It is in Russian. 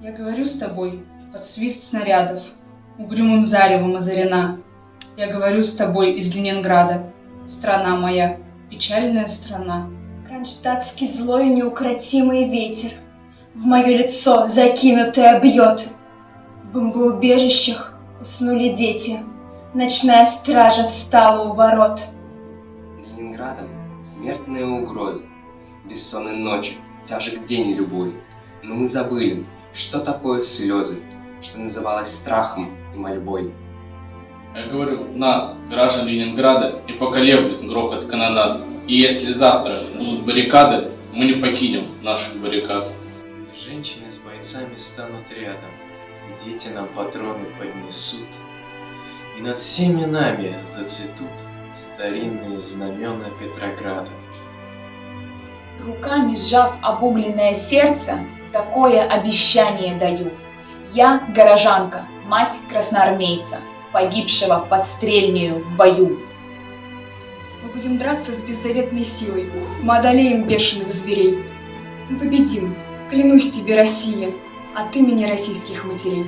Я говорю с тобой под свист снарядов, угрюмым заревом озарена. Я говорю с тобой из Ленинграда, страна моя, печальная страна. Кронштадтский злой неукротимый ветер в мое лицо закинутое бьет. В бомбоубежищах уснули дети, ночная стража встала у ворот. Ленинградом смертные угрозы, бессонные ночи, тяжек день любой. Но мы забыли, что такое слезы, что называлось страхом и мольбой. Я говорю, нас, граждан Ленинграда, не поколеблет грохот канонад. И если завтра будут баррикады, мы не покинем наших баррикад. Женщины с бойцами станут рядом, дети нам патроны поднесут, и над всеми нами зацветут старинные знамена Петрограда. Руками сжав обугленное сердце, такое обещание даю. Я горожанка, мать красноармейца, погибшего под Стрельнею в бою. Мы будем драться с беззаветной силой, мы одолеем бешеных зверей. Мы победим, клянусь тебе, Россия, от имени российских матерей.